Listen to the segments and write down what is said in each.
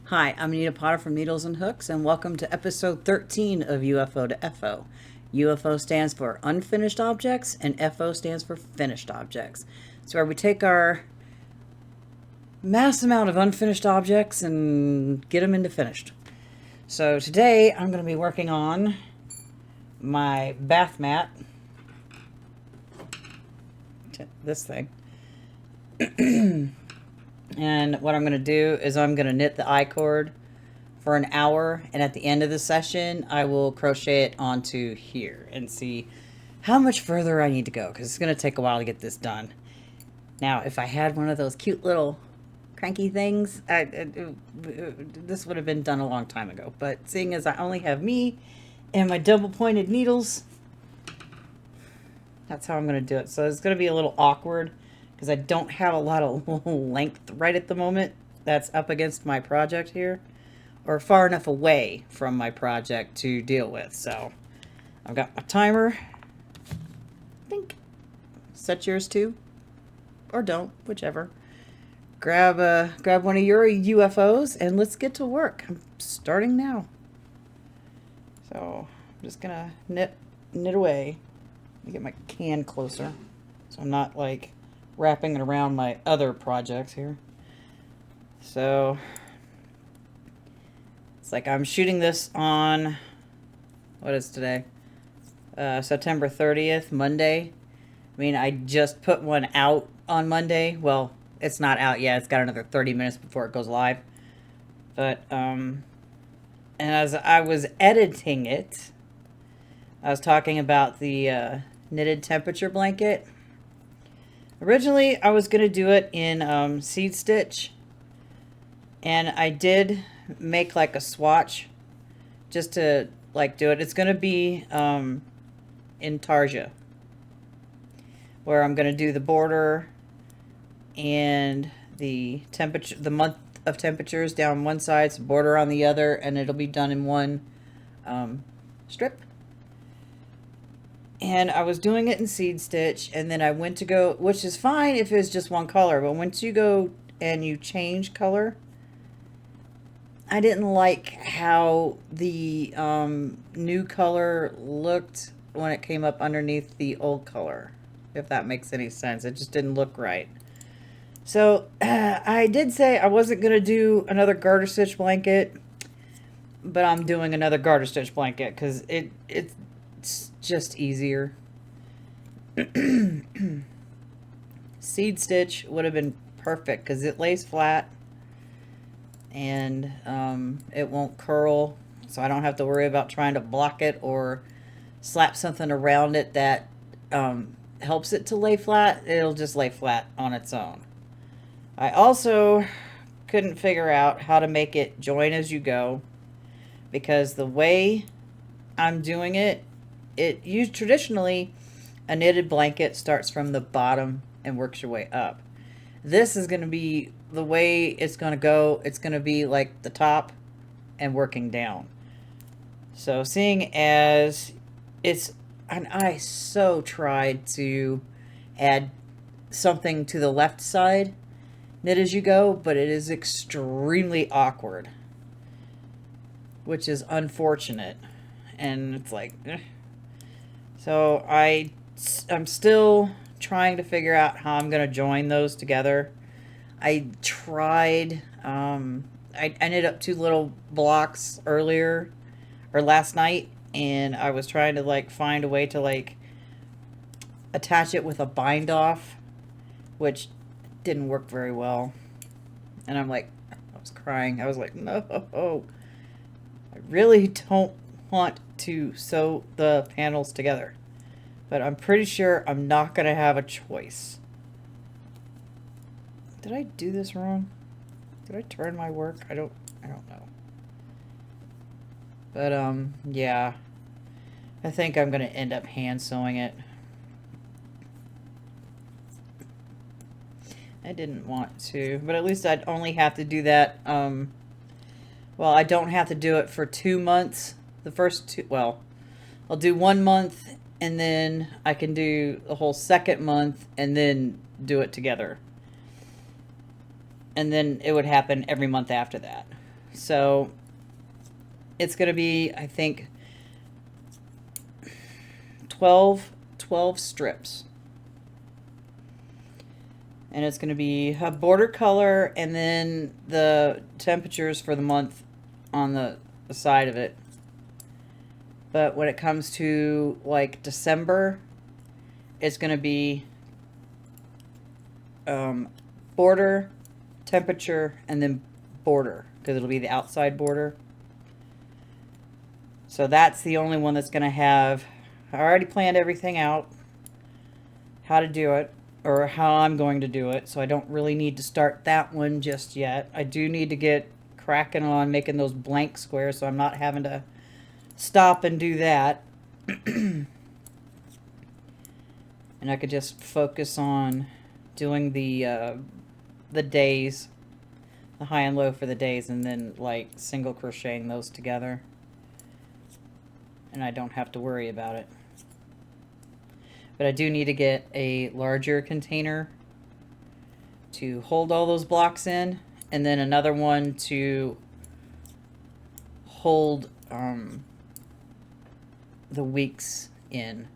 Hi, I'm Anita Potter from Needles and Hooks, and welcome to episode 13 of UFO2FO. UFO stands for Unfinished Objects, and FO stands for Finished Objects. It's where we take our mass amount of unfinished objects and get them into finished. So today I'm going to be working on my bath mat. This thing. And what I'm going to do is I'm going to knit the I-cord for an hour, and at the end of the session I will crochet it onto here and see how much further I need to go, because it's going to take a while to get this done. Now, if I had one of those cute little cranky things, this would have been done a long time ago, but seeing as I only have me and my double pointed needles, that's how I'm going to do it. So it's going to be a little awkward because I don't have a lot of length right at the moment that's up against my project here, or far enough away from my project to deal with. So I've got my timer. Think. Set yours too, or don't, whichever. Grab one of your UFOs and let's get to work. I'm starting now. So I'm just gonna knit away. Let me get my can closer so I'm not like wrapping it around my other projects here. So it's like I'm shooting this on, what is today? September 30th, Monday. I mean, I just put one out on Monday. Well, it's not out yet. It's got another 30 minutes before it goes live. But, and as I was editing it, I was talking about the knitted temperature blanket. Originally, I was going to do it in seed stitch. And I did make like a swatch just to like do it. It's going to be in Tarja, where I'm going to do the border and the temperature, the month of temperatures down one side, so border on the other, and it'll be done in one strip. And I was doing it in seed stitch, and then I went to go, which is fine if it's just one color, but once you go and you change color, I didn't like how the new color looked when it came up underneath the old color, if that makes any sense. It just didn't look right. So I did say I wasn't going to do another garter stitch blanket, but I'm doing another garter stitch blanket because it's just easier. Seed stitch would have been perfect because it lays flat and it won't curl, so I don't have to worry about trying to block it or slap something around it that helps it to lay flat. It'll just lay flat on its own. I also couldn't figure out how to make it join as you go, because the way I'm doing it, traditionally a knitted blanket starts from the bottom and works your way up. This is going to be the way it's going to go. It's going to be like the top and working down. So seeing as and I so tried to add something to the left side, knit as you go, but it is extremely awkward, which is unfortunate. And it's like, so I'm still trying to figure out how I'm going to join those together. I tried, I knit up 2 little blocks earlier, or last night, and I was trying to like find a way to like attach it with a bind off, which didn't work very well. And I'm like, I was crying. I was like, no, I really don't want to sew the panels together, but I'm pretty sure I'm not going to have a choice. Did I do this wrong? Did I turn my work? I don't know. But yeah, I think I'm going to end up hand sewing it. I didn't want to, but at least I'd only have to do that. Well, I don't have to do it for 2 months. The first 2, well, I'll do 1 month, and then I can do the whole second month, and then do it together. And then it would happen every month after that. So it's going to be, I think, 12 strips. And it's going to be a border color and then the temperatures for the month on the side of it. But when it comes to like December, it's going to be border, temperature, and then border, because it'll be the outside border. So that's the only one that's going to have, I already planned everything out, how to do it, or how I'm going to do it, so I don't really need to start that one just yet. I do need to get cracking on making those blank squares, so I'm not having to stop and do that. And I could just focus on doing the days, the high and low for the days, and then like single crocheting those together. And I don't have to worry about it. But I do need to get a larger container to hold all those blocks in, and then another one to hold the weeks in,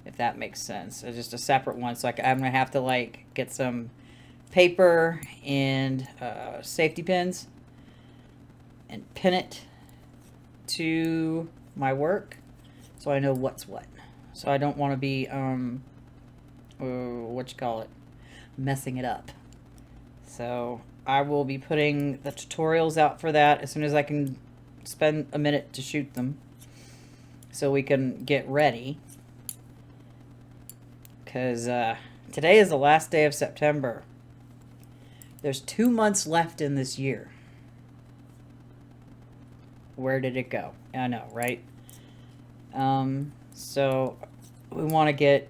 if that makes sense. It's just a separate one, so I'm gonna have to like get some paper and safety pins and pin it to my work so I know what's what. So I don't want to be messing it up. So I will be putting the tutorials out for that as soon as I can spend a minute to shoot them, so we can get ready. Because today is the last day of September. There's 2 months left in this year. Where did it go? I know, right? So we want to get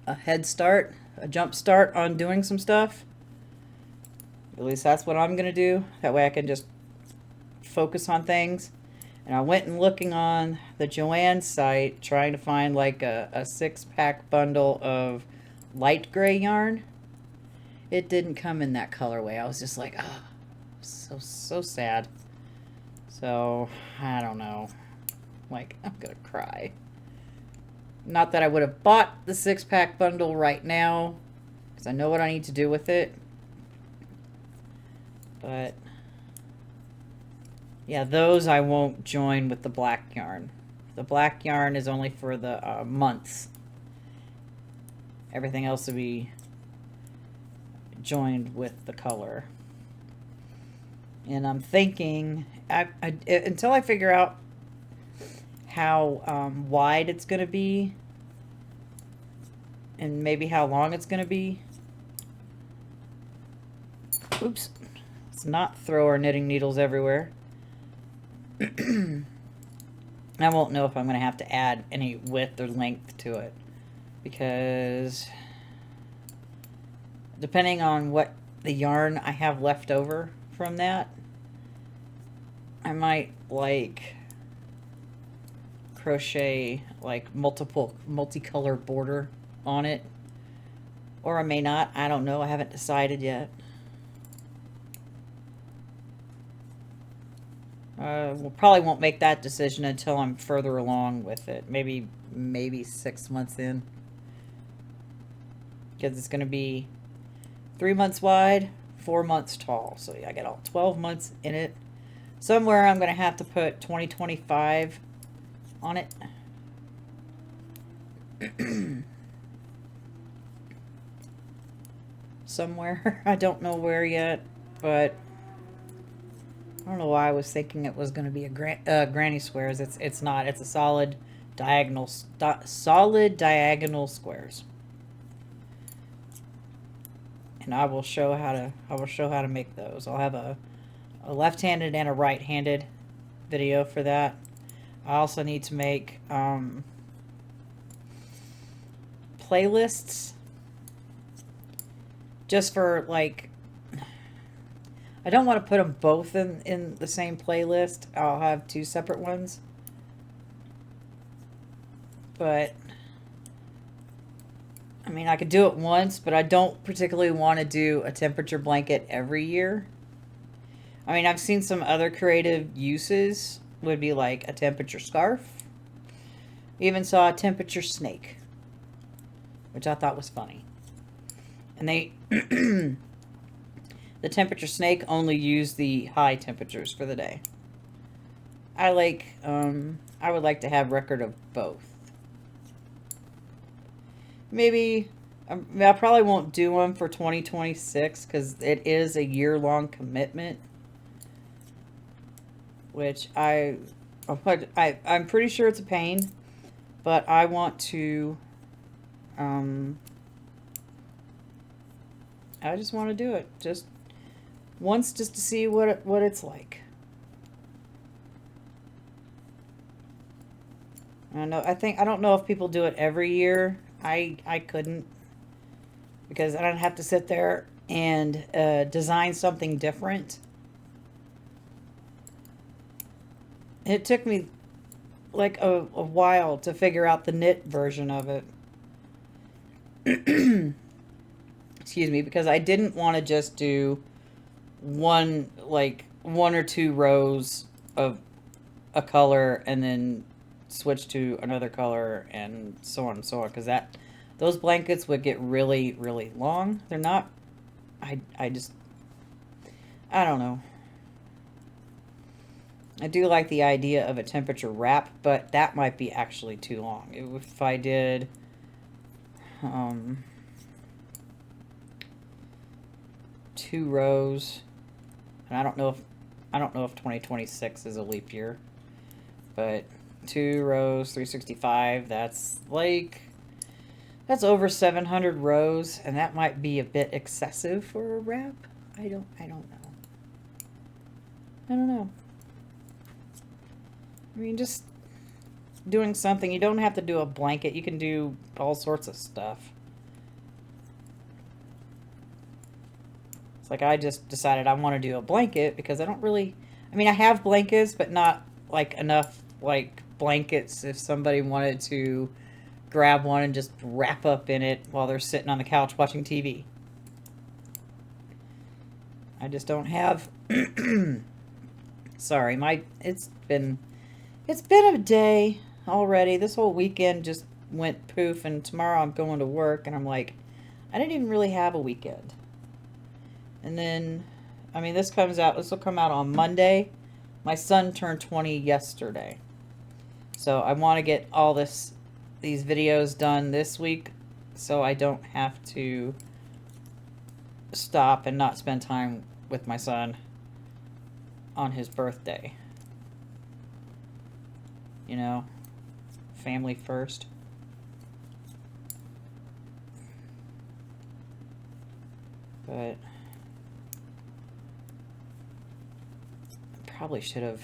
a head start, a jump start on doing some stuff. At least that's what I'm going to do. That way I can just focus on things. And I went and looking on the Joann site, trying to find like a 6-pack bundle of light gray yarn. It didn't come in that colorway. I was just like, oh, so sad. So, I don't know. Like, I'm gonna cry. Not that I would have bought the 6-pack bundle right now, because I know what I need to do with it. But, yeah, those I won't join with the black yarn. The black yarn is only for the months. Everything else will be joined with the color. And I'm thinking, until I figure out how wide it's going to be, and maybe how long it's going to be. Oops. Let's not throw our knitting needles everywhere. I won't know if I'm going to have to add any width or length to it, because depending on what the yarn I have left over from that, I might like crochet like multicolor border on it, or I may not. I don't know. I haven't decided yet. We'll probably won't make that decision until I'm further along with it. Maybe 6 months in, because it's going to be 3 months wide, 4 months tall. So yeah, I got all 12 months in it. Somewhere I'm going to have to put 2025 on it. Somewhere. I don't know where yet, but I don't know why I was thinking it was going to be a granny squares. It's not. It's a solid diagonal squares. And I will show how to make those. I'll have a left-handed and a right-handed video for that. I also need to make playlists, just for like, I don't want to put them both in the same playlist. I'll have 2 separate ones. But I mean, I could do it once, but I don't particularly want to do a temperature blanket every year. I mean, I've seen some other creative uses would be like a temperature scarf. Even saw a temperature snake, which I thought was funny. And they, the temperature snake only used the high temperatures for the day. I would like to have record of both. Maybe, I probably won't do one for 2026 because it is a year-long commitment. Which I'm pretty sure it's a pain, but I want to, I just want to do it just once, just to see what it's like. I don't know if people do it every year. I couldn't, because I don't have to sit there and design something different. It took me like a while to figure out the knit version of it. Excuse me, because I didn't want to just do one or two rows of a color and then switch to another color and so on and so on, because those blankets would get really, really long. They're not, I don't know. I do like the idea of a temperature wrap, but that might be actually too long. If I did, 2 rows, and I don't know if 2026 is a leap year, but 2 rows, 365. That's over 700 rows, and that might be a bit excessive for a wrap. I don't know. I mean, just doing something. You don't have to do a blanket. You can do all sorts of stuff. It's like I just decided I want to do a blanket because I don't really... I mean, I have blankets, but not like enough like blankets if somebody wanted to grab one and just wrap up in it while they're sitting on the couch watching TV. I just don't have... Sorry, it's been a day already. This whole weekend just went poof, and tomorrow I'm going to work, and I'm like, I didn't even really have a weekend. And then, I mean, this will come out on Monday. My son turned 20 yesterday. So I want to get all these videos done this week so I don't have to stop and not spend time with my son on his birthday. You know, family first. But probably should have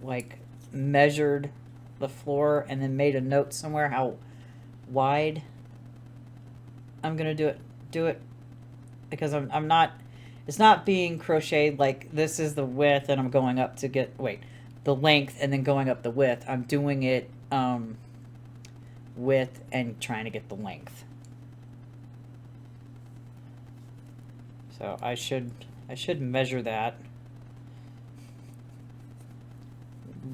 like measured the floor and then made a note somewhere how wide I'm gonna do it, because I'm not, it's not being crocheted like this is the width and I'm going up to get the length and then going up the width. I'm doing it width and trying to get the length. So I should measure that.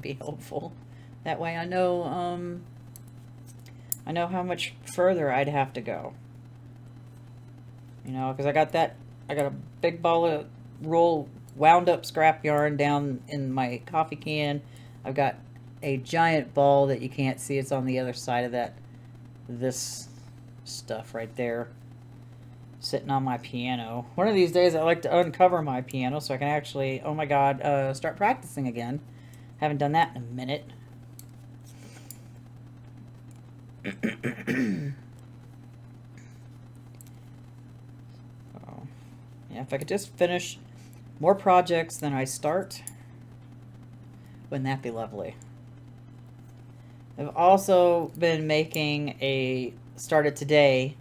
Be helpful. That way I know how much further I'd have to go. You know, because I got a big ball of wound up scrap yarn down in my coffee can. I've got a giant ball that you can't see. It's on the other side of this stuff right there, sitting on my piano. One of these days I like to uncover my piano so I can actually, oh my god, start practicing again. Haven't done that in a minute. So, yeah, if I could just finish more projects than I start, wouldn't that be lovely? I've also been started today,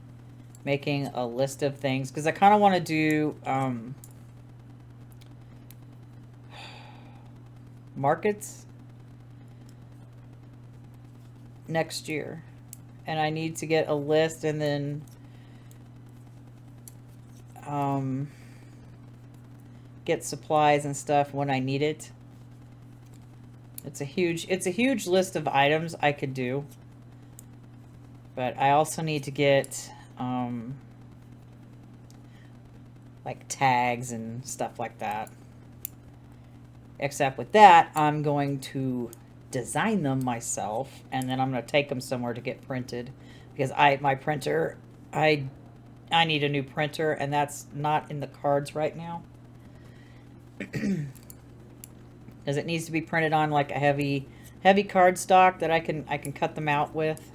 making a list of things, because I kind of want to do markets next year, and I need to get a list and then get supplies and stuff when I need it. It's a huge list of items I could do. But I also need to get like tags and stuff like that. Except with that, I'm going to design them myself, and then I'm going to take them somewhere to get printed, because my printer, I need a new printer, and that's not in the cards right now. Because it needs to be printed on like a heavy cardstock that I can cut them out with.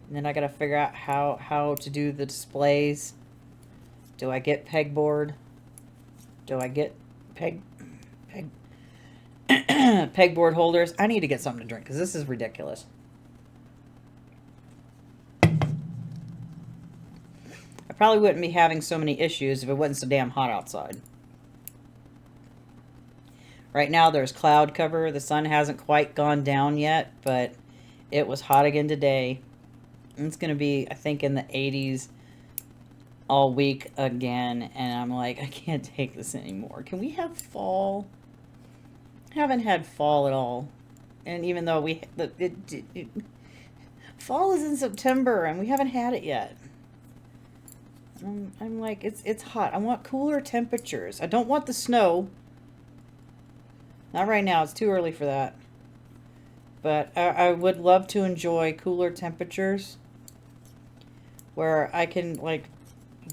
And then I got to figure out how to do the displays. Do I get pegboard? Do I get pegboard holders? I need to get something to drink because this is ridiculous. I probably wouldn't be having so many issues if it wasn't so damn hot outside. Right now there's cloud cover. The sun hasn't quite gone down yet, but it was hot again today. It's going to be, I think, in the 80s all week again. And I'm like, I can't take this anymore. Can we have fall? I haven't had fall at all. And even though fall is in September and we haven't had it yet. I'm like, it's hot. I want cooler temperatures. I don't want the snow. Not right now. It's too early for that. But I would love to enjoy cooler temperatures where I can, like,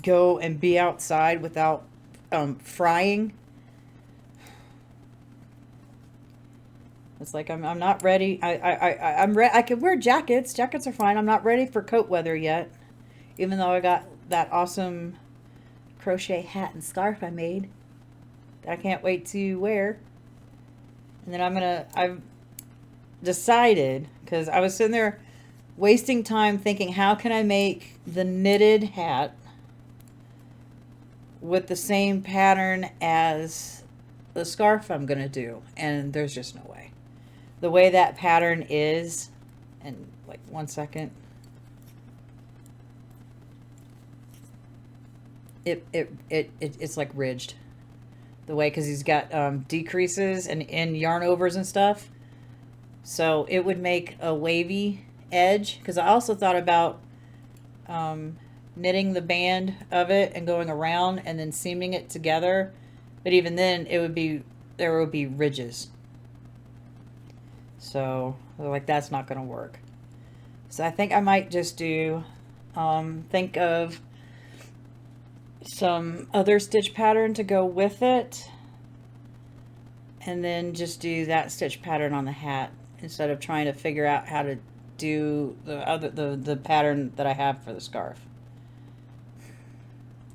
go and be outside without frying. It's like I'm not ready. I can wear jackets. Jackets are fine. I'm not ready for coat weather yet. Even though I got that awesome crochet hat and scarf I made that I can't wait to wear. And then I've decided, because I was sitting there wasting time thinking, how can I make the knitted hat with the same pattern as the scarf I'm going to do? And there's just no way. The way that pattern is, and like 1 second. It's like ridged. The way, because he's got decreases and yarn overs and stuff. So it would make a wavy edge, because I also thought about knitting the band of it and going around and then seaming it together, but even then there would be ridges. So like, that's not going to work. So I think I might just do think of some other stitch pattern to go with it, and then just do that stitch pattern on the hat instead of trying to figure out how to do the pattern that I have for the scarf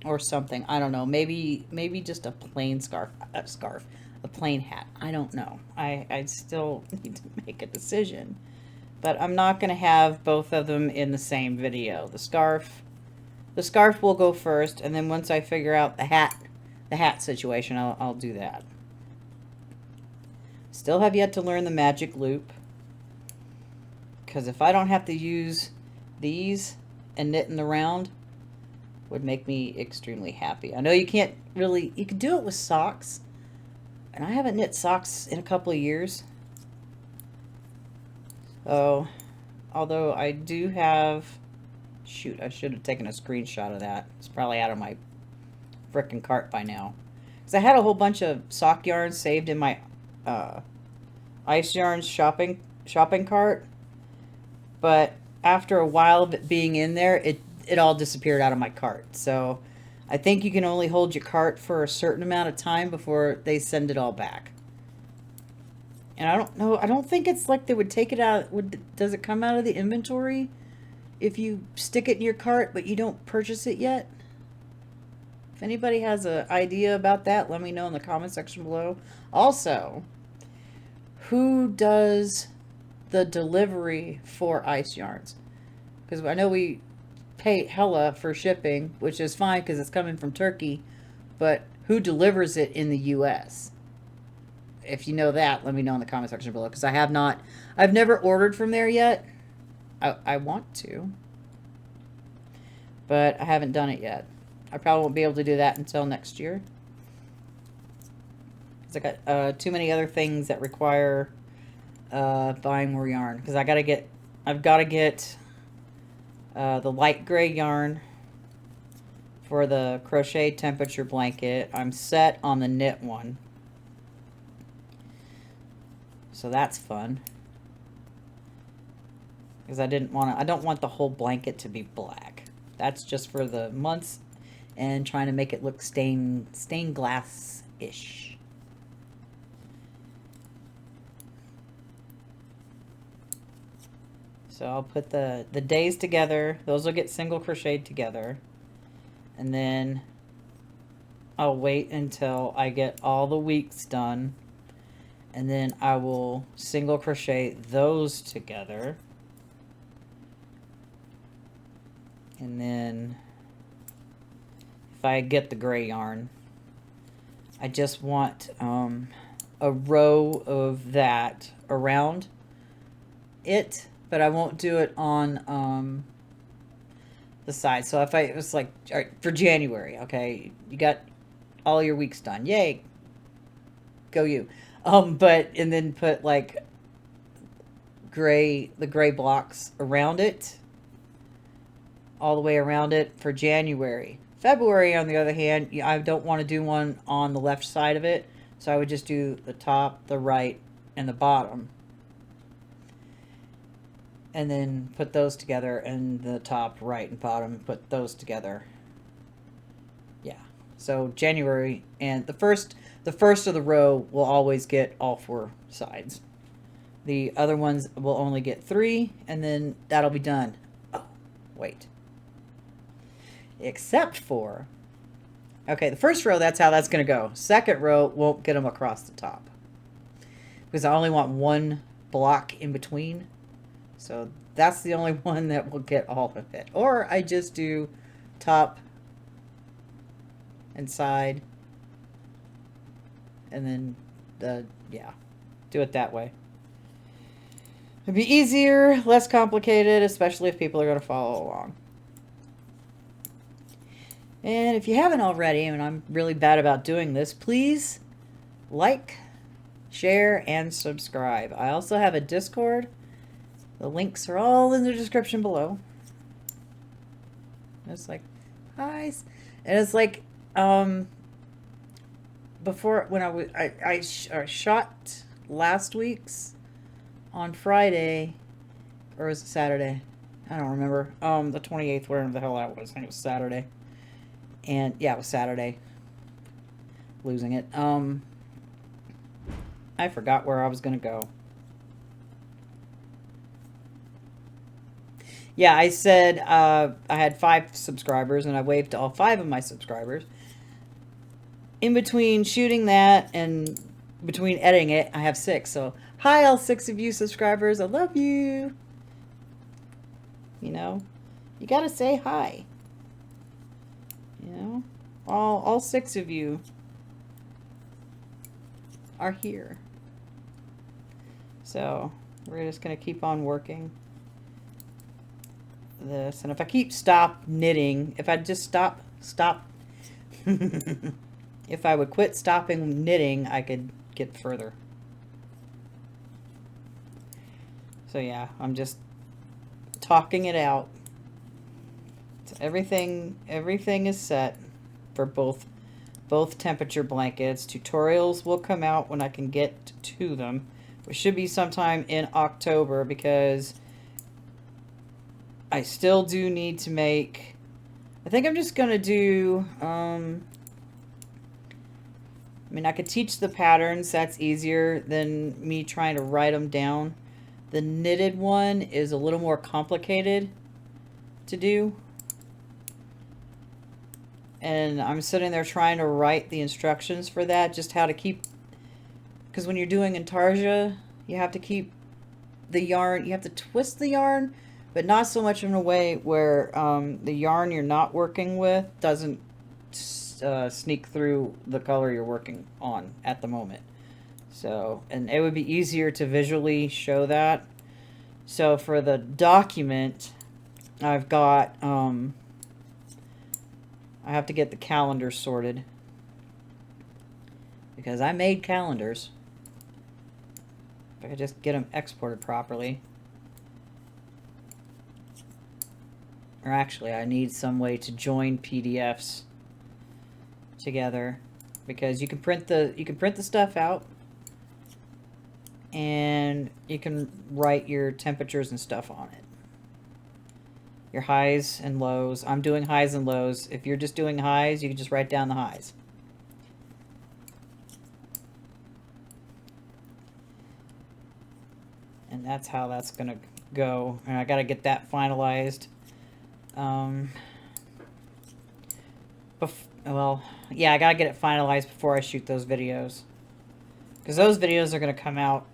or something. I don't know. Maybe just a plain a plain hat. I don't know. I still need to make a decision, but I'm not going to have both of them in the same video. The scarf will go first, and then once I figure out the hat situation, I'll do that. Still have yet to learn the magic loop, because if I don't have to use these and knit in the round, would make me extremely happy. I know you can't really, you can do it with socks, and I haven't knit socks in a couple of years. So, although I do have, shoot, I should have taken a screenshot of that. It's probably out of my frickin' cart by now. Because I had a whole bunch of sock yarns saved in my Ice Yarns shopping cart. But after a while of it being in there, it all disappeared out of my cart. So I think you can only hold your cart for a certain amount of time before they send it all back. And I don't know, I don't think it's like they would take it out. Does it come out of the inventory if you stick it in your cart but you don't purchase it yet? If anybody has an idea about that, let me know in the comment section below. Also, who does the delivery for Ice Yarns? Because I know we pay hella for shipping, which is fine because it's coming from Turkey, but who delivers it in the US? If you know that, let me know in the comment section below, because I've never ordered from there yet. I want to, but I haven't done it yet. I probably won't be able to do that until next year. Because I got too many other things that require buying more yarn. Because I've got to get the light gray yarn for the crochet temperature blanket. I'm set on the knit one. So that's fun. Because I don't want the whole blanket to be black. That's just for the months and trying to make it look stained glass-ish. So I'll put the days together. Those will get single crocheted together. And then I'll wait until I get all the weeks done. And then I will single crochet those together. And then if I get the gray yarn, I just want a row of that around it, but I won't do it on the side. So if it was like, all right, for January, okay, you got all your weeks done. Yay. Go you. And then put like the gray blocks around it, all the way around it for January. February, on the other hand, I don't want to do one on the left side of it, so I would just do the top, the right, and the bottom. And then put those together, and the top, right, and bottom, put those together. Yeah. So January, and the first of the row will always get all 4 sides. The other ones will only get 3, and then that'll be done. Oh, wait. Except for, okay, the first row, that's how that's going to go. Second row won't get them across the top, because I only want 1 block in between. So that's the only one that will get all of it. Or I just do top and side, and then do it that way. It'd be easier, less complicated, especially if people are going to follow along. And if you haven't already, and I'm really bad about doing this, please like, share, and subscribe. I also have a Discord. The links are all in the description below. It's like, hi. And it's like, before, when I shot last week's on Friday, or was it Saturday? I don't remember. The 28th, wherever the hell that was. I think it was Saturday. And yeah, it was Saturday. Losing it. I forgot where I was going to go. Yeah, I said I had 5 subscribers, and I waved to all 5 of my subscribers. In between shooting that and between editing it, I have 6. So, hi, all 6 of you subscribers. I love you. You know, you got to say hi. You know, all 6 of you are here. So, we're just going to keep on working this. And if I keep knitting, if I just stop if I would quit stopping knitting, I could get further. So yeah, I'm just talking it out. So everything is set for both temperature blankets. Tutorials will come out when I can get to them, which should be sometime in October, because I still do need to make, I think I'm just going to do, I mean, I could teach the patterns. That's easier than me trying to write them down. The knitted one is a little more complicated to do. And I'm sitting there trying to write the instructions for that, just how to keep, because when you're doing intarsia, you have to keep the yarn, you have to twist the yarn, but not so much in a way where the yarn you're not working with doesn't sneak through the color you're working on at the moment. So, and it would be easier to visually show that. So for the document, I've got I have to get the calendars sorted. Because I made calendars. If I could just get them exported properly. Or actually, I need some way to join PDFs together. Because you can print the stuff out. And you can write your temperatures and stuff on it. Your highs and lows. I'm doing highs and lows. If you're just doing highs, you can just write down the highs. And that's how that's going to go. And I got to get that finalized. Well, yeah, I got to get it finalized before I shoot those videos. Because those videos are going to come out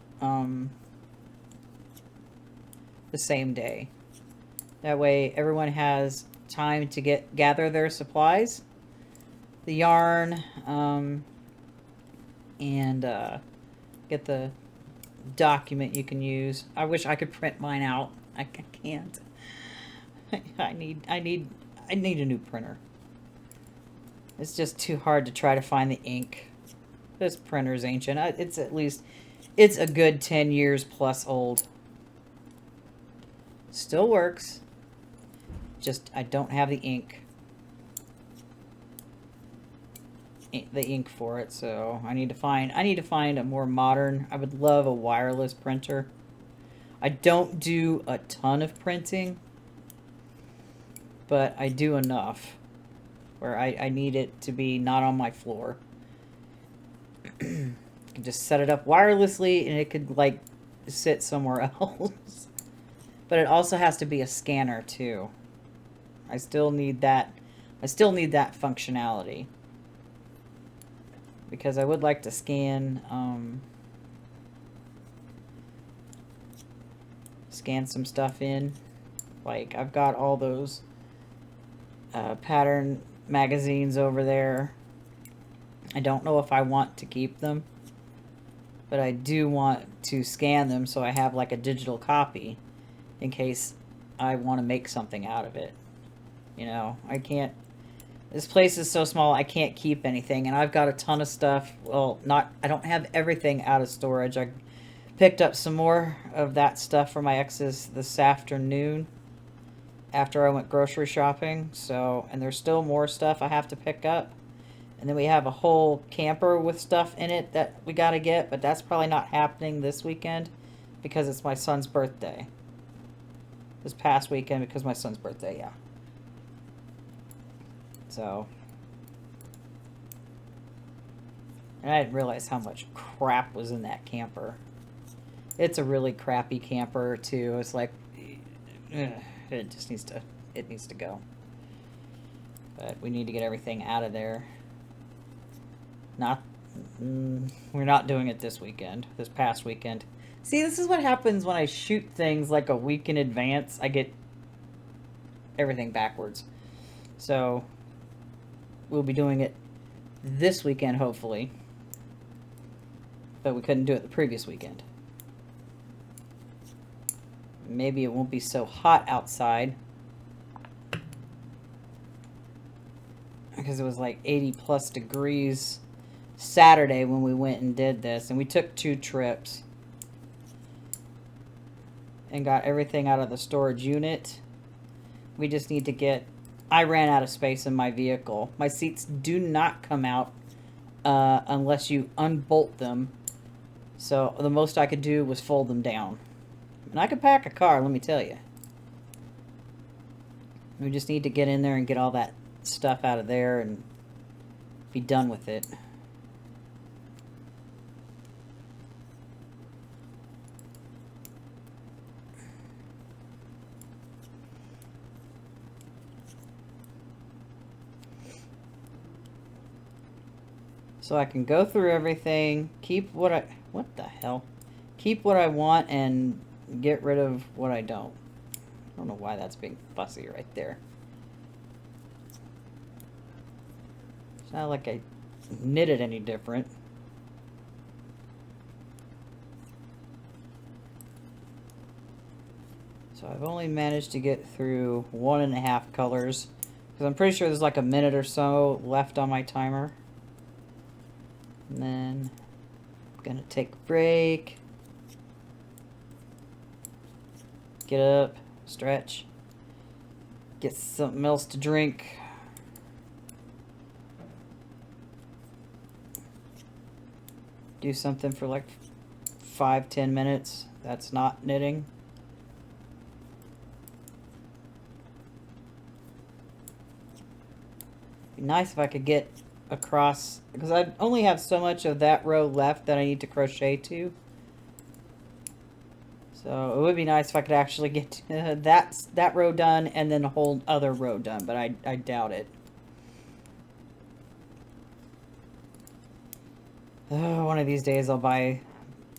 the same day. That way everyone has time to gather their supplies, the yarn, and get the document you can use. I wish I could print mine out. I can't. I need a new printer. It's just too hard to try to find the ink. This printer's ancient. It's a good 10 years plus old. Still works. Just I don't have the ink for it, so I need to find a more modern. I would love a wireless printer. I don't do a ton of printing, but I do enough where I need it to be not on my floor. You can just set it up wirelessly and it could like sit somewhere else. But it also has to be a scanner too. I still need that functionality. Because I would like to scan some stuff in. Like I've got all those pattern magazines over there. I don't know if I want to keep them, but I do want to scan them so I have like a digital copy in case I want to make something out of it. You know, I can't, this place is so small, I can't keep anything, and I've got a ton of stuff. Well, I don't have everything out of storage. I picked up some more of that stuff for my exes this afternoon after I went grocery shopping, so, and there's still more stuff I have to pick up. And then we have a whole camper with stuff in it that we got to get, but that's probably not happening this weekend because it's my son's birthday. This past weekend because my son's birthday, yeah. So, and I didn't realize how much crap was in that camper. It's a really crappy camper too. It's like, it just needs to go. But we need to get everything out of there. We're not doing it this weekend, this past weekend. See, this is what happens when I shoot things like a week in advance. I get everything backwards. So, we'll be doing it this weekend, hopefully. But we couldn't do it the previous weekend. Maybe it won't be so hot outside. Because it was like 80 plus degrees Saturday when we went and did this. And we took 2 trips. And got everything out of the storage unit. We just need to get... I ran out of space in my vehicle. My seats do not come out unless you unbolt them. So the most I could do was fold them down. And I could pack a car, let me tell you. We just need to get in there and get all that stuff out of there and be done with it. So I can go through everything, keep what I want and get rid of what I don't. I don't know why that's being fussy right there. It's not like I knit it any different. So I've only managed to get through 1.5 colors Because I'm pretty sure there's like a minute or so left on my timer. And then I'm gonna take a break. Get up, stretch, get something else to drink. Do something for like 5-10 minutes. That's not knitting. Be nice if I could get across, because I only have so much of that row left that I need to crochet to. So it would be nice if I could actually get that row done and then a whole other row done, but I doubt it. Oh, one of these days I'll buy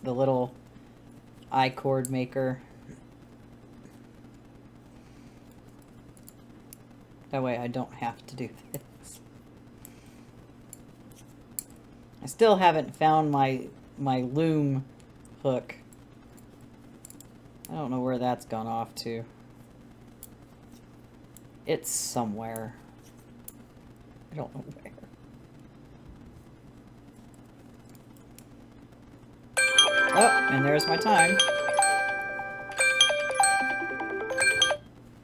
the little I-cord maker. That way I don't have to do this. I still haven't found my loom hook. I don't know where that's gone off to. It's somewhere. I don't know where. Oh, and there's my time.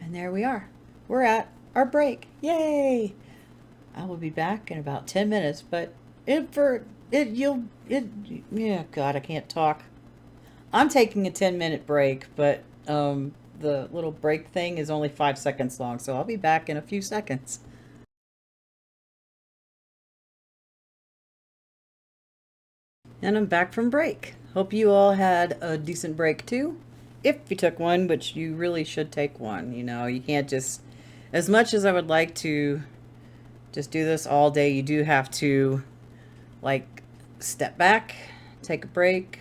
And there we are. We're at our break. Yay! I will be back in about 10 minutes, but yeah, God, I can't talk. I'm taking a 10-minute break, but the little break thing is only 5 seconds long, so I'll be back in a few seconds. And I'm back from break. Hope you all had a decent break too. If you took one, which you really should take one. You know, you can't just, as much as I would like to just do this all day, you do have to like step back, take a break,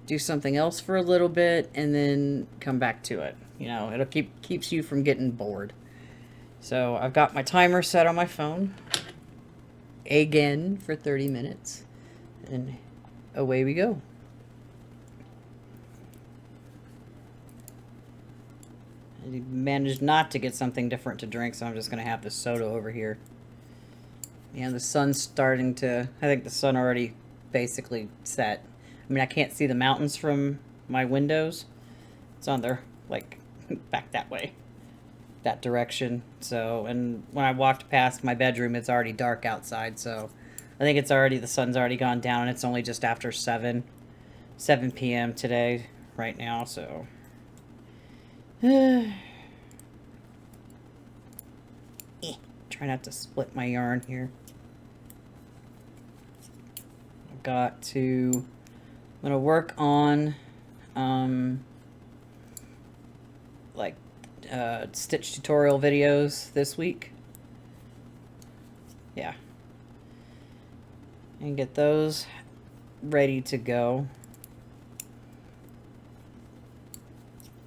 do something else for a little bit, and then come back to it. You know, it'll keeps you from getting bored. So I've got my timer set on my phone again for 30 minutes, and away we go. I managed not to get something different to drink, so I'm just going to have the soda over here. Yeah, the sun's starting to, I think the sun already basically set. I mean, I can't see the mountains from my windows. It's on there, like, back that way, that direction. So, and when I walked past my bedroom, it's already dark outside, so I think it's already, the sun's already gone down, and it's only just after 7 p.m. today, right now, so. Try not to split my yarn here. I've got to, I'm going to work on, like, stitch tutorial videos this week. Yeah. And get those ready to go.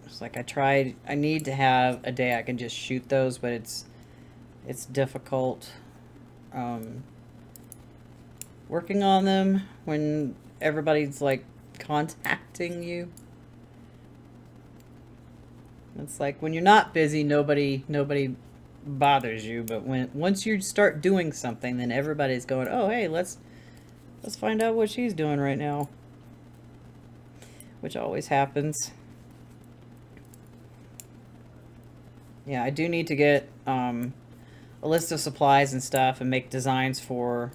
It's like I need to have a day I can just shoot those, but it's difficult working on them when everybody's like contacting you. It's like when you're not busy, nobody bothers you, but once you start doing something, then everybody's going, "Oh, hey, let's find out what she's doing right now," which always happens. Yeah, I do need to get a list of supplies and stuff and make designs for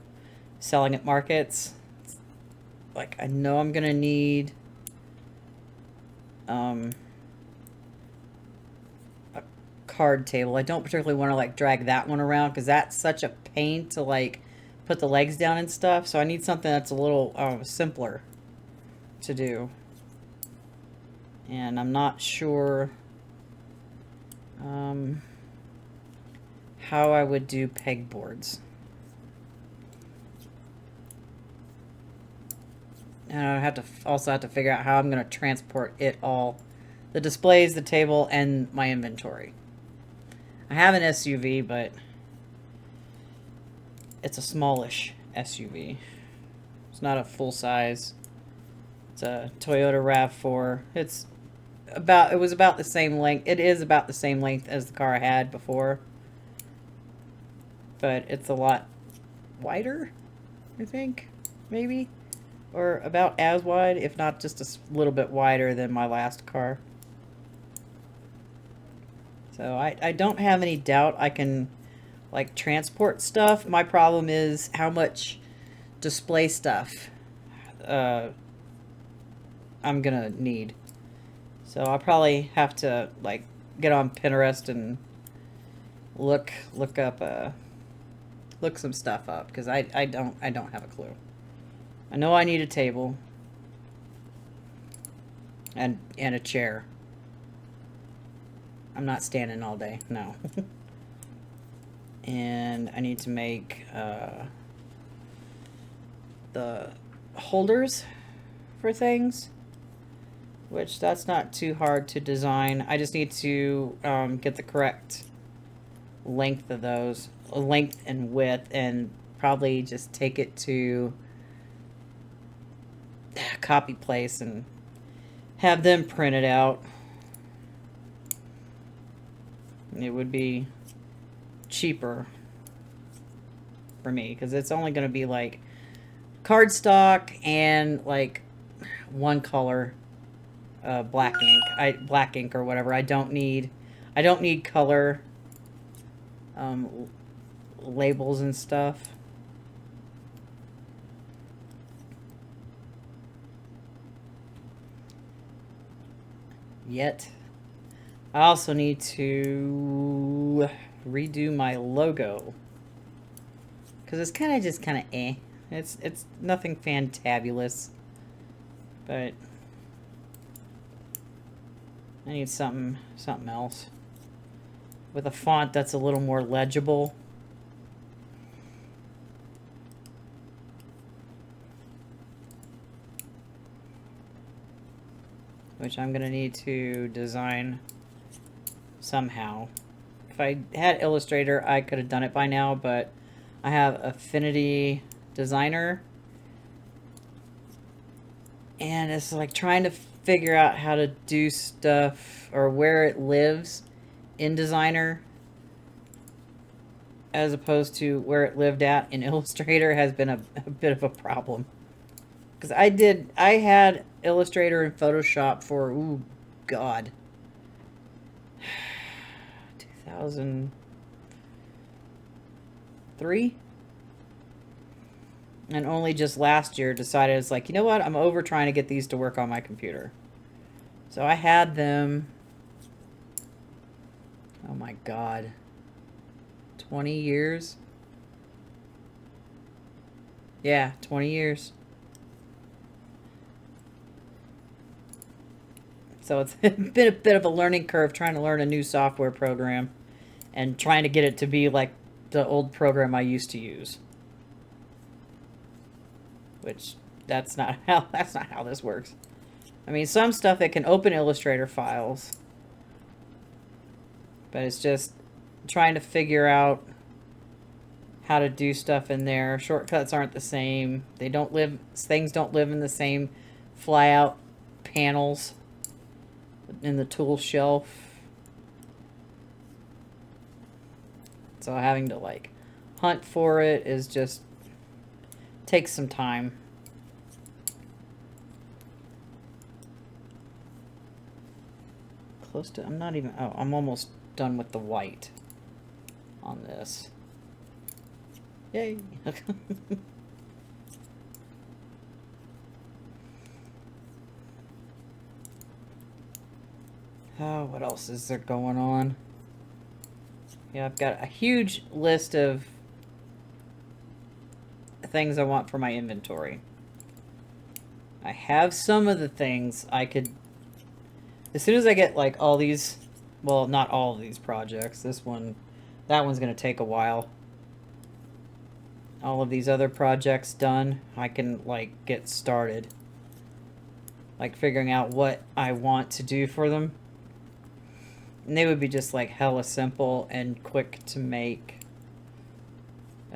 selling at markets. Like, I know I'm gonna need a card table. I don't particularly want to like drag that one around because that's such a pain to like put the legs down and stuff. So I need something that's a little simpler to do. And I'm not sure how I would do pegboards. And I also have to figure out how I'm going to transport it all. The displays, the table, and my inventory. I have an SUV, but it's a smallish SUV. It's not a full size. It's a Toyota RAV4. It was about the same length. It is about the same length as the car I had before. but it's a lot wider, I think, maybe, or about as wide, if not just a little bit wider than my last car. So I don't have any doubt I can like transport stuff. My problem is how much display stuff I'm gonna need. So I'll probably have to like get on Pinterest and look some stuff up, because I don't have a clue. I know I need a table and a chair. I'm not standing all day, no. And I need to make the holders for things, which that's not too hard to design. I just need to get the correct length of those, length and width, and probably just take it to copy place and have them print it out. It would be cheaper for me because it's only going to be like cardstock and like one color, black ink or whatever. I don't need color labels and stuff. Yet I also need to redo my logo because it's kind of eh. It's nothing fantabulous, but I need something else with a font that's a little more legible. Which I'm gonna need to design somehow. If I had Illustrator, I could have done it by now, but I have Affinity Designer, and it's like trying to figure out how to do stuff or where it lives in Designer as opposed to where it lived at in Illustrator has been a bit of a problem. Because I had Illustrator and Photoshop for, ooh, God, 2003? And only just last year decided, it's like, you know what, I'm over trying to get these to work on my computer. So I had them, oh my God, 20 years? Yeah, 20 years. So it's been a bit of a learning curve trying to learn a new software program and trying to get it to be like the old program I used to use. Which that's not how this works. I mean, some stuff it can open Illustrator files, but it's just trying to figure out how to do stuff in there. Shortcuts aren't the same. Things don't live in the same fly-out panels in the tool shelf. So having to like hunt for it is just takes some time. Close to, I'm almost done with the white on this. Yay. Oh, what else is there going on? Yeah, I've got a huge list of things I want for my inventory. I have some of the things I could, as soon as I get like all these, well, not all of these projects, that one's going to take a while. All of these other projects done, I can like get started. Like figuring out what I want to do for them. And they would be just like hella simple and quick to make.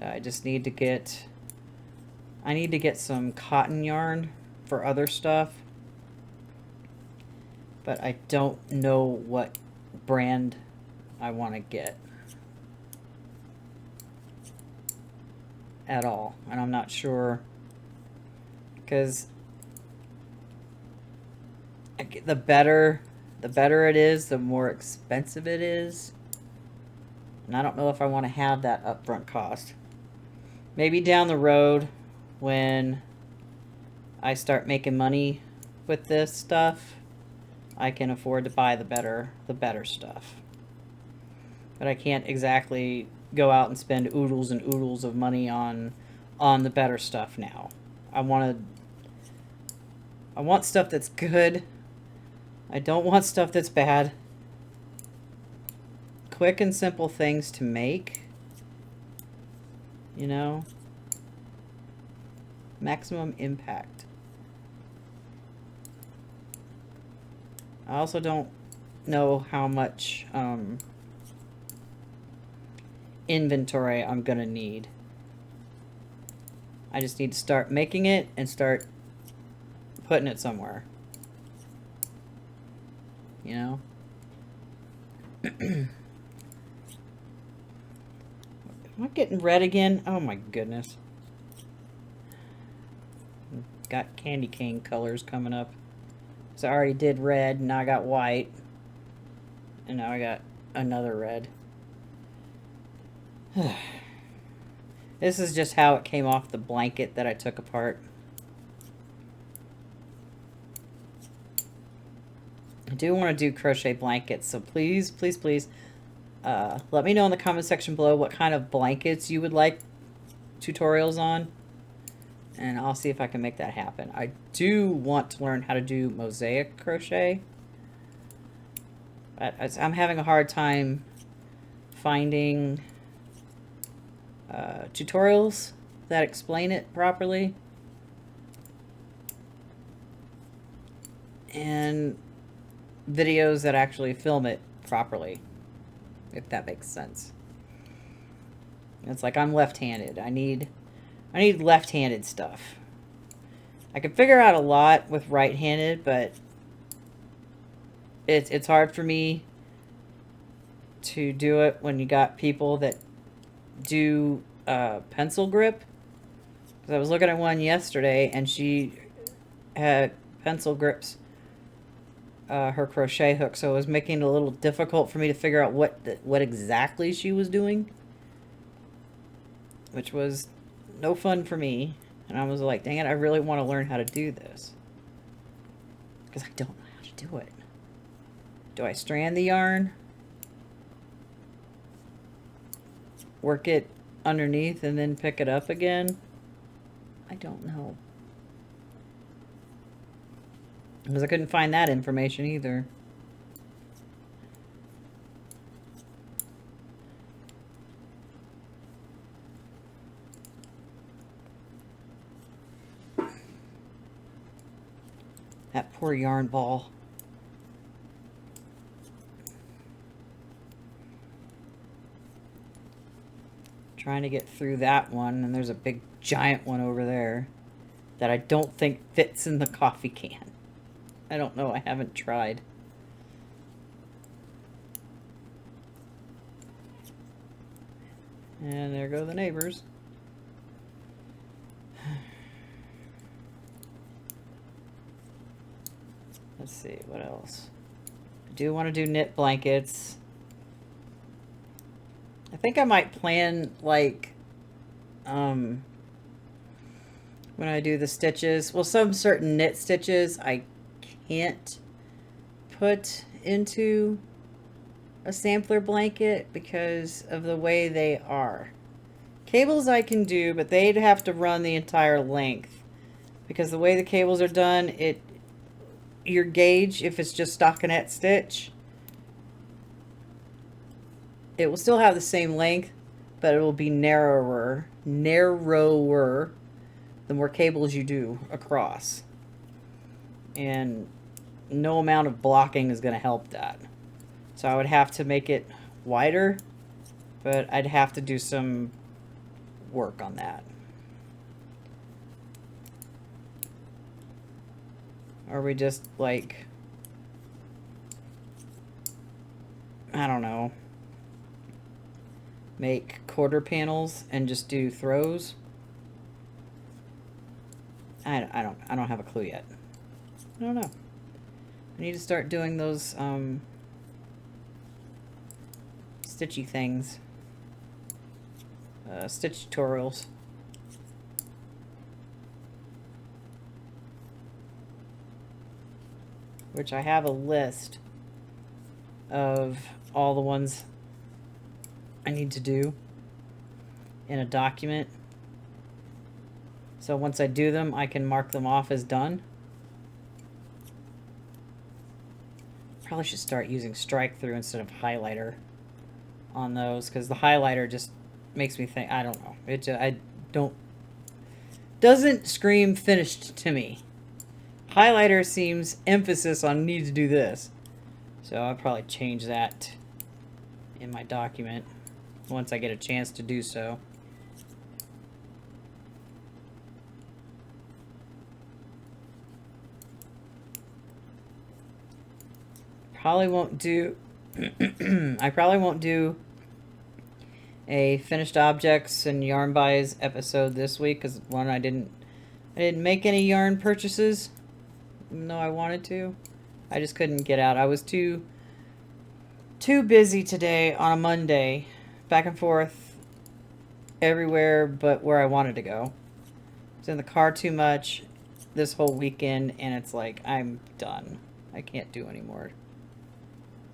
I just need to get, some cotton yarn for other stuff. But I don't know what brand I want to get. at all. And I'm not sure, because the better it is, the more expensive it is. And I don't know if I want to have that upfront cost. Maybe down the road when I start making money with this stuff, I can afford to buy the better stuff. But I can't exactly go out and spend oodles and oodles of money on the better stuff now. I want stuff that's good. I don't want stuff that's bad. Quick and simple things to make. You know? Maximum impact. I also don't know how much inventory I'm gonna need. I just need to start making it and start putting it somewhere. You know? Am I getting red again? Oh my goodness. Got candy cane colors coming up. So I already did red, now I got white. And now I got another red. This is just how it came off the blanket that I took apart. I do want to do crochet blankets, so please, please, please let me know in the comment section below what kind of blankets you would like tutorials on, and I'll see if I can make that happen. I do want to learn how to do mosaic crochet, but I'm having a hard time finding tutorials that explain it properly, and videos that actually film it properly, if that makes sense. It's like I'm left-handed. I need left-handed stuff. I can figure out a lot with right-handed, but it's hard for me to do it when you got people that do pencil grip. Because I was looking at one yesterday, and she had pencil grips her crochet hook, so it was making it a little difficult for me to figure out what exactly she was doing, which was no fun for me. And I was like, dang it, I really want to learn how to do this, because I don't know how to do it. Do I strand the yarn, work it underneath, and then pick it up again? I don't know. Because I couldn't find that information either. That poor yarn ball. Trying to get through that one, and there's a big giant one over there that I don't think fits in the coffee can. I don't know, I haven't tried. And there go the neighbors. Let's see, what else? I do want to do knit blankets. I think I might plan, like, when I do the stitches. Well, some certain knit stitches I can't put into a sampler blanket because of the way they are. Cables I can do, but they'd have to run the entire length, because the way the cables are done, your gauge, if it's just stockinette stitch, it will still have the same length, but it will be narrower the more cables you do across. And no amount of blocking is going to help that. So I would have to make it wider, but I'd have to do some work on that. Or we just, like, I don't know, make quarter panels and just do throws. I don't have a clue yet. I don't know. I need to start doing those stitchy things. Stitch tutorials. Which I have a list of all the ones I need to do in a document. So once I do them, I can mark them off as done. Probably should start using strike through instead of highlighter on those, because the highlighter just makes me think, I don't know. It just, doesn't scream finished to me. Highlighter seems emphasis on need to do this. So I'll probably change that in my document once I get a chance to do so. Probably won't do I probably won't do a finished objects and yarn buys episode this week, because one, I didn't make any yarn purchases, even though I wanted to. I just couldn't get out. I was too busy today on a Monday, back and forth everywhere but where I wanted to go. I was in the car too much this whole weekend, and it's like, I'm done. I can't do anymore.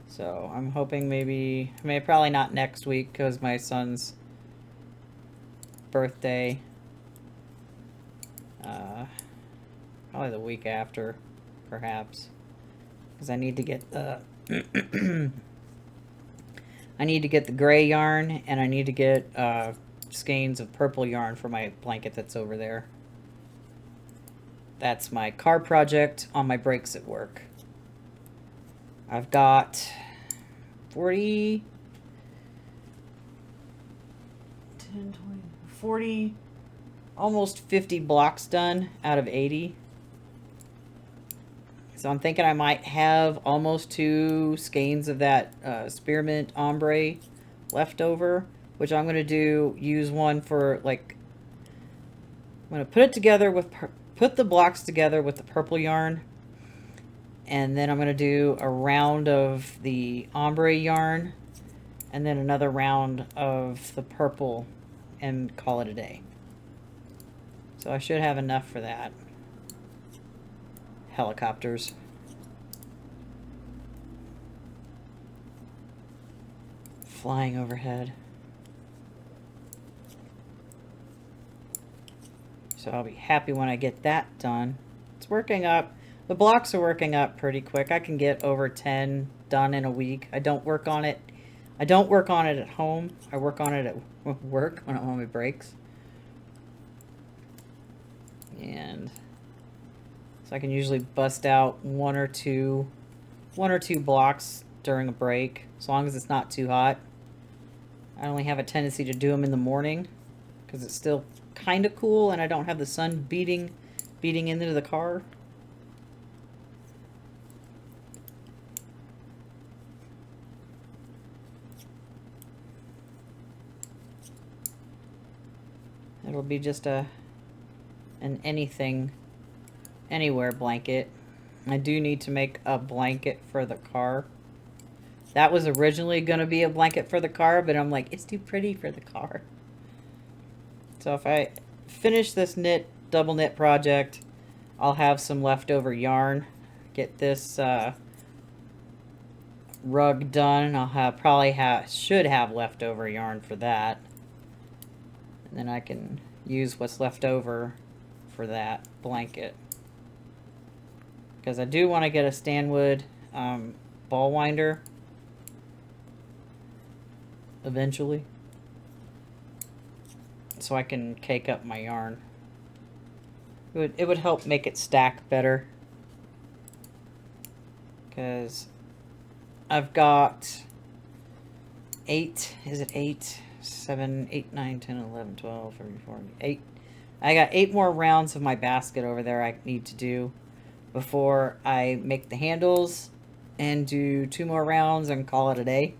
So I'm hoping maybe, probably not next week, because my son's birthday. Probably the week after, perhaps, because I need to get the I need to get the gray yarn, and I need to get skeins of purple yarn for my blanket that's over there. That's my car project on my breaks at work. I've got 40, 10, 20, 40, almost 50 blocks done out of 80. So I'm thinking I might have almost 2 skeins of that spearmint ombre left over, which I'm going to use one for, like, I'm going to put it together with, put the blocks together with the purple yarn. And then I'm going to do a round of the ombre yarn, and then another round of the purple, and call it a day. So I should have enough for that. Helicopters. Flying overhead. So I'll be happy when I get that done. It's working up. The blocks are working up pretty quick. I can get over 10 done in a week. I don't work on it. I don't work on it at home. I work on it at work when I'm on my breaks. And so I can usually bust out one or two blocks during a break, as long as it's not too hot. I only have a tendency to do them in the morning because it's still kind of cool and I don't have the sun beating into the car. It'll be just an anything, anywhere blanket. I do need to make a blanket for the car. That was originally going to be a blanket for the car, but I'm like, it's too pretty for the car. So if I finish this double knit project, I'll have some leftover yarn. Get this rug done, and I'll should have leftover yarn for that. And then I can use what's left over for that blanket. Because I do want to get a Stanwood ball winder eventually, so I can cake up my yarn. It would help make it stack better, because I've got 8, is it 8, 7, 8, 9, 10, 11, 12, 13, 14, 8. I got 8 more rounds of my basket over there I need to do before I make the handles, and do 2 more rounds and call it a day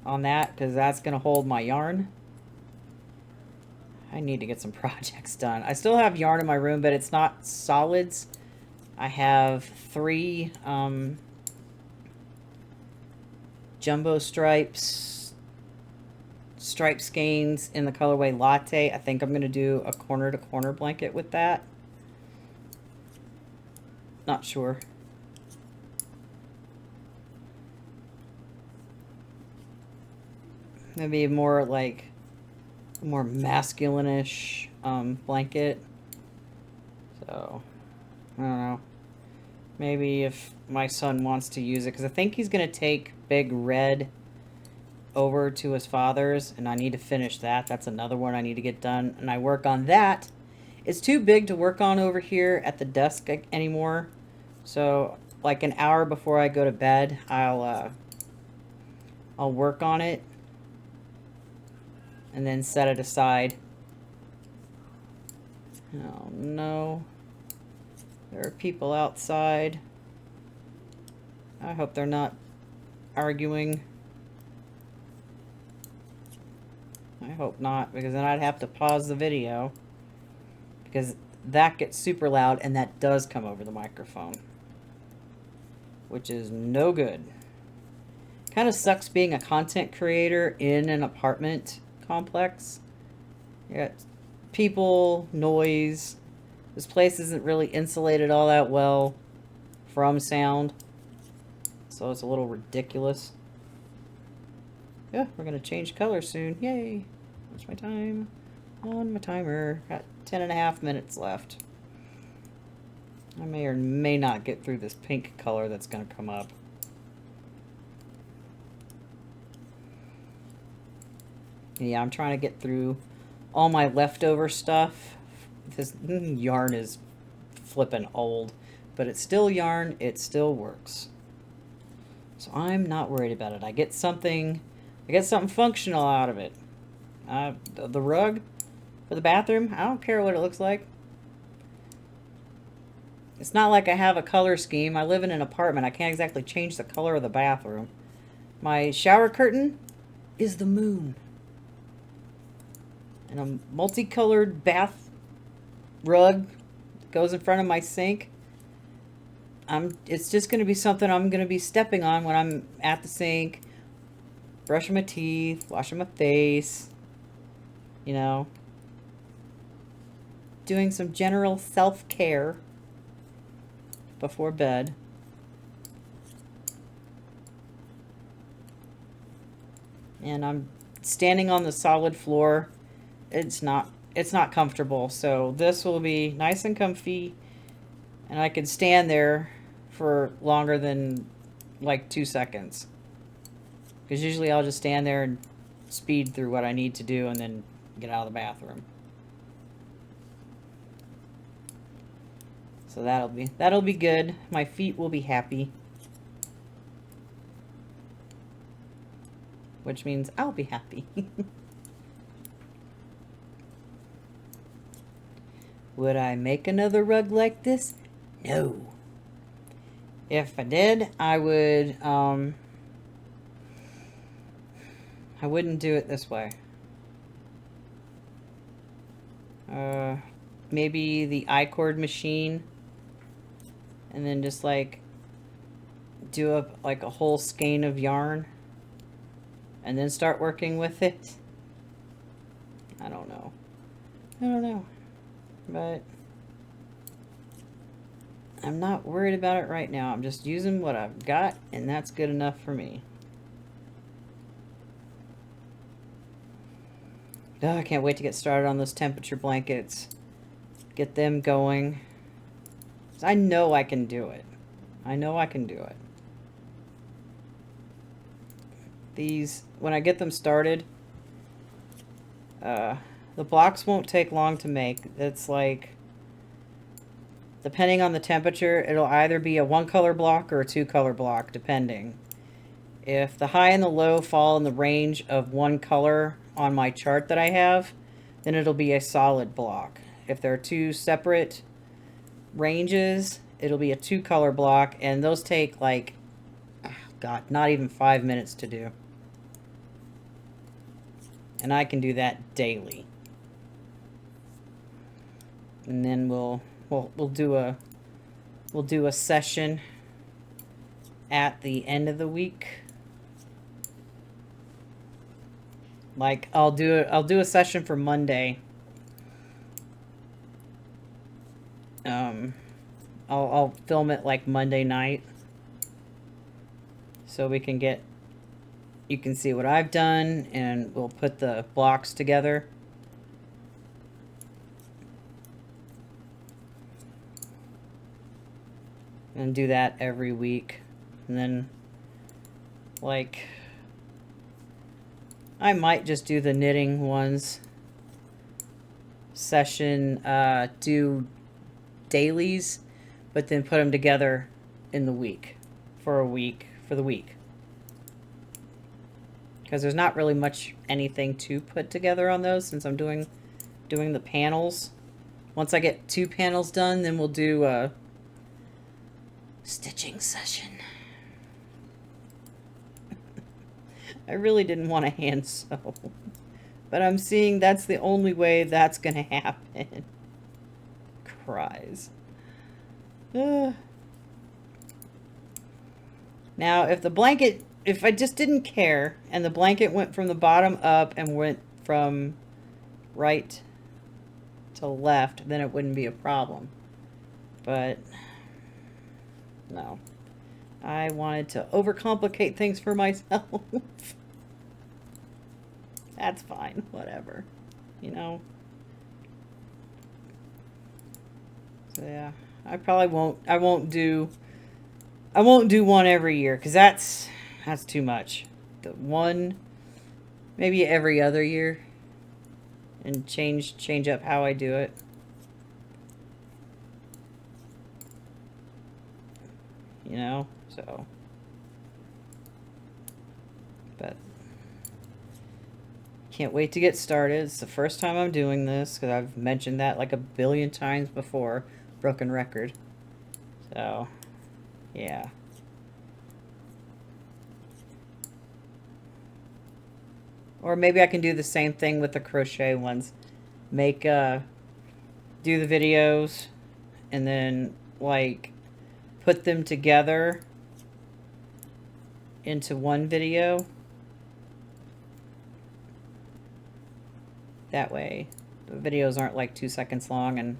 on that, because that's going to hold my yarn. I need to get some projects done. I still have yarn in my room, but it's not solids. I have 3 jumbo stripes, stripe skeins in the colorway latte. I think I'm going to do a corner to corner blanket with that. Not sure. Maybe more like a more masculine-ish blanket. So, I don't know. Maybe if my son wants to use it, because I think he's going to take Big Red over to his father's, and I need to finish that. That's another one I need to get done, and I work on that. It's too big to work on over here at the desk anymore, so like an hour before I go to bed, I'll work on it and then set it aside. Oh no. There are people outside. I hope they're not arguing. I hope not, because then I'd have to pause the video. Because that gets super loud, and that does come over the microphone. Which is no good. Kind of sucks being a content creator in an apartment complex. You got people, noise. This place isn't really insulated all that well from sound. So it's a little ridiculous. Yeah, we're going to change color soon. Yay. What's my time? On my timer. Got 10.5 minutes left. I may or may not get through this pink color that's going to come up. Yeah, I'm trying to get through all my leftover stuff. This yarn is flippin' old, but it's still yarn. It still works. So I'm not worried about it. I get something functional out of it. The rug for the bathroom, I don't care what it looks like. It's not like I have a color scheme. I live in an apartment. I can't exactly change the color of the bathroom. My shower curtain is the moon. And a multicolored bath rug goes in front of my sink. It's just going to be something I'm going to be stepping on when I'm at the sink, brushing my teeth, washing my face, you know, doing some general self-care before bed. And I'm standing on the solid floor. It's not comfortable, so this will be nice and comfy, and I can stand there for longer than like 2 seconds, because usually I'll just stand there and speed through what I need to do and then get out of the bathroom. So that'll be good. My feet will be happy, which means I'll be happy. Would I make another rug like this? No. If I did, I would, I wouldn't do it this way. Maybe the I-cord machine, and then just like do a whole skein of yarn and then start working with it. I don't know. But I'm not worried about it right now. I'm just using what I've got, and that's good enough for me. Oh, I can't wait to get started on those temperature blankets. Get them going. I know I can do it. I know I can do it. These, when I get them started, the blocks won't take long to make. It's like, depending on the temperature, it'll either be a 1-color block or a 2-color block, depending. If the high and the low fall in the range of 1 color on my chart that I have, then it'll be a solid block. If there are 2 separate ranges, it'll be a 2-color block, and those take like, God, not even 5 minutes to do. And I can do that daily. And then we'll do a session at the end of the week. Like I'll do a session for Monday. I'll film it like Monday night, so we can get, you can see what I've done, and we'll put the blocks together. And do that every week. And then, like, I might just do the knitting ones session, do dailies, but then put them together in the week, for the week. Because there's not really much anything to put together on those, since I'm doing the panels. Once I get 2 panels done, then we'll do a stitching session. I really didn't want to hand sew, but I'm seeing that's the only way that's gonna happen. Cries. Now, if the blanket, if I just didn't care, and the blanket went from the bottom up and went from right to left, then it wouldn't be a problem. But no. I wanted to overcomplicate things for myself. That's fine, whatever. You know? So yeah, I probably won't, I won't do one every year, because that's too much. The one, maybe every other year, and change up how I do it. You know, so, but can't wait to get started. It's the first time I'm doing this, because I've mentioned that like a billion times before. Broken record. So, yeah. Or maybe I can do the same thing with the crochet ones. Make, do the videos, and then, like, put them together into one video. That way, the videos aren't like 2 seconds long, and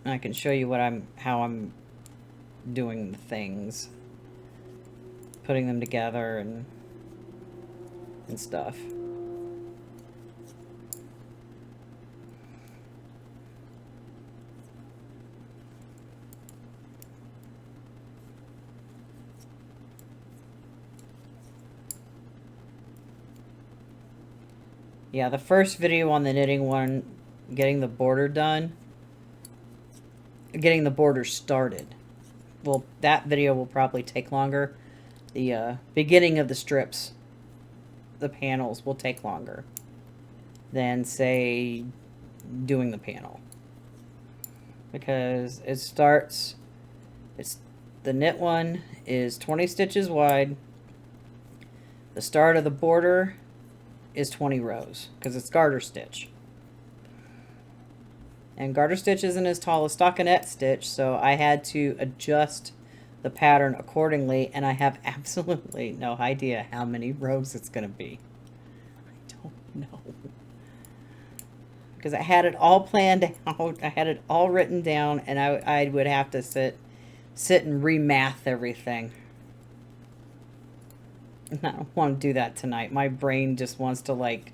I can show you how I'm doing the things, putting them together and stuff. Yeah, the first video on the knitting one, getting the border done, getting the border started. Well, that video will probably take longer. The beginning of the strips, the panels, will take longer than, say, doing the panel. Because it starts, the knit one is 20 stitches wide. The start of the border is 20 rows, because it's garter stitch. And garter stitch isn't as tall as stockinette stitch, so I had to adjust the pattern accordingly, and I have absolutely no idea how many rows it's going to be. I don't know. Because I had it all planned out, I had it all written down, and I would have to sit and remath everything. I don't want to do that tonight. My brain just wants to, like,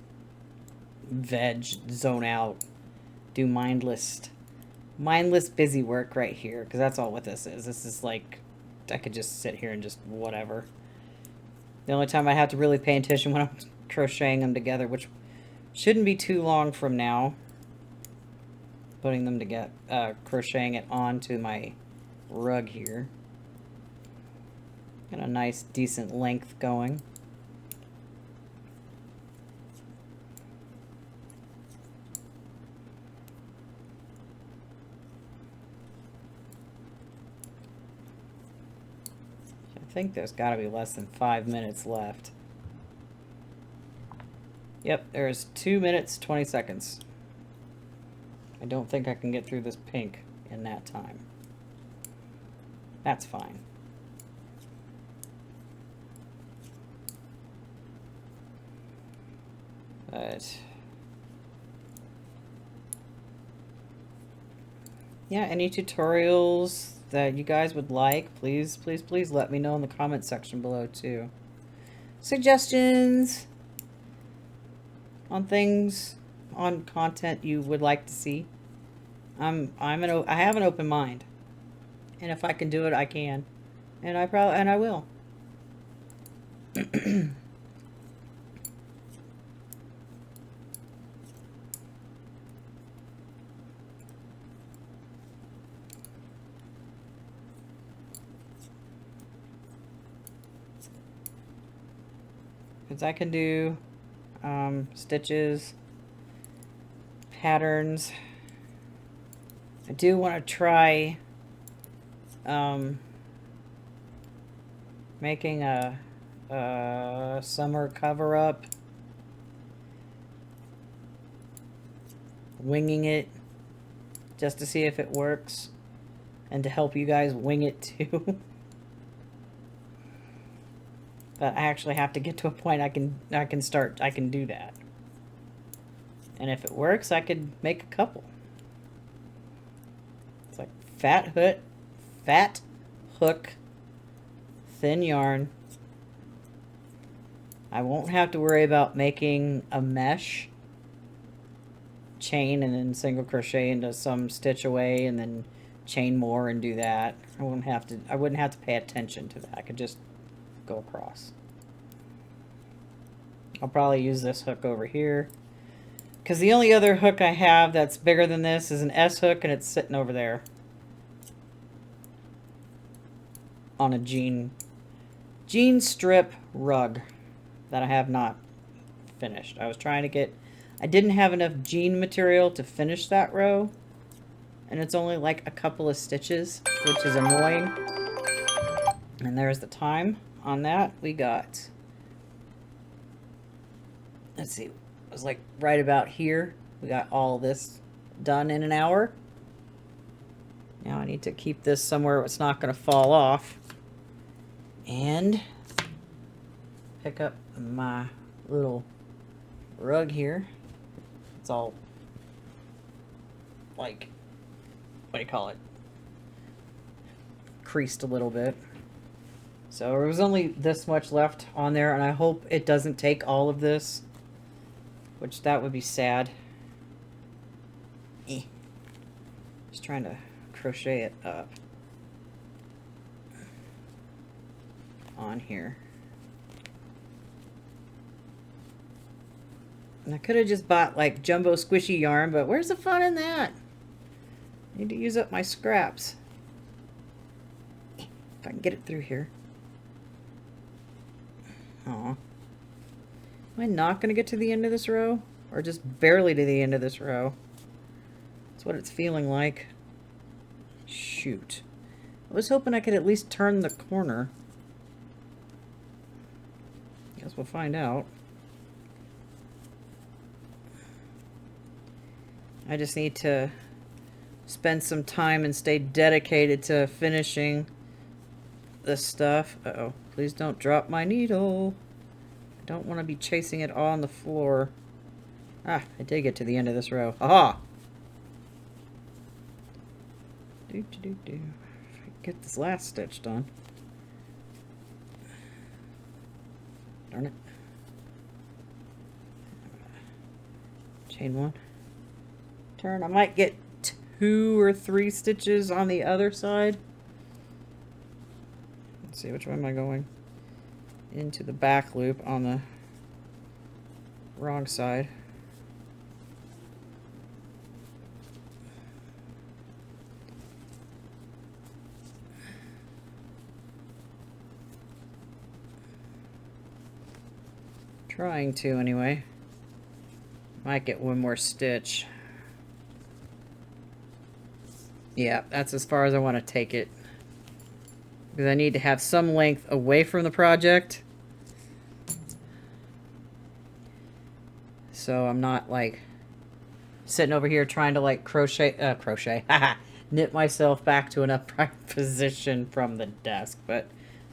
zone out, do mindless busy work right here, because that's all what this is. This is like, I could just sit here and just whatever. The only time I have to really pay attention when I'm crocheting them together, which shouldn't be too long from now. Putting them together, crocheting it onto my rug here. Got a nice, decent length going. I think there's got to be less than 5 minutes left. Yep, there's 2 minutes, 20 seconds. I don't think I can get through this pink in that time. That's fine. But yeah, any tutorials that you guys would like, please, please, please let me know in the comment section below too. Suggestions on things, on content you would like to see. I have an open mind, and if I can do it, I can, and I will. Because I can do stitches, patterns. I do want to try making a summer cover-up, winging it just to see if it works, and to help you guys wing it too. But I actually have to get to a point I can do that. And if it works, I could make a couple. It's like fat hook, thin yarn. I won't have to worry about making a mesh chain and then single crochet into some stitch away and then chain more and do that. I wouldn't have to pay attention to that. I could just go across. I'll probably use this hook over here, because the only other hook I have that's bigger than this is an S hook, and it's sitting over there on a jean strip rug that I have not finished. I didn't have enough jean material to finish that row, and it's only like a couple of stitches, which is annoying. And there's the time on that. We got, let's see, it was like right about here. We got all this done in an hour. Now I need to keep this somewhere where it's not going to fall off. And pick up my little rug here. It's all like, what do you call it? Creased a little bit. So there was only this much left on there, and I hope it doesn't take all of this, which that would be sad. Just trying to crochet it up on here. And I could have just bought like jumbo squishy yarn, but where's the fun in that? I need to use up my scraps. If I can get it through here. Aw. Am I not going to get to the end of this row? Or just barely to the end of this row? That's what it's feeling like. Shoot. I was hoping I could at least turn the corner. Guess we'll find out. I just need to spend some time and stay dedicated to finishing this stuff. Uh-oh. Please don't drop my needle. I don't want to be chasing it all on the floor. Ah, I did get to the end of this row. Aha! If I get this last stitch done. Darn it. Chain one. Turn. I might get 2 or 3 stitches on the other side. Let's see, which way am I going? Into the back loop on the wrong side. Trying to anyway. Might get one more stitch. Yeah, that's as far as I want to take it. Because I need to have some length away from the project. So I'm not like sitting over here trying to like crochet, knit myself back to an upright position from the desk. But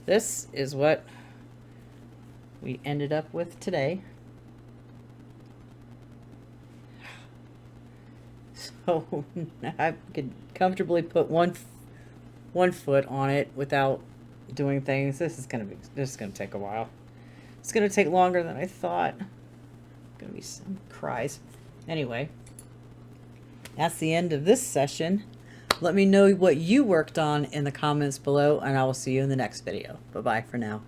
this is what we ended up with today. So I could comfortably put one foot on it without doing things. This is gonna take a while. It's gonna take longer than I thought. Gonna be some cries. Anyway, that's the end of this session. Let me know what you worked on in the comments below, and I will see you in the next video. Bye bye for now.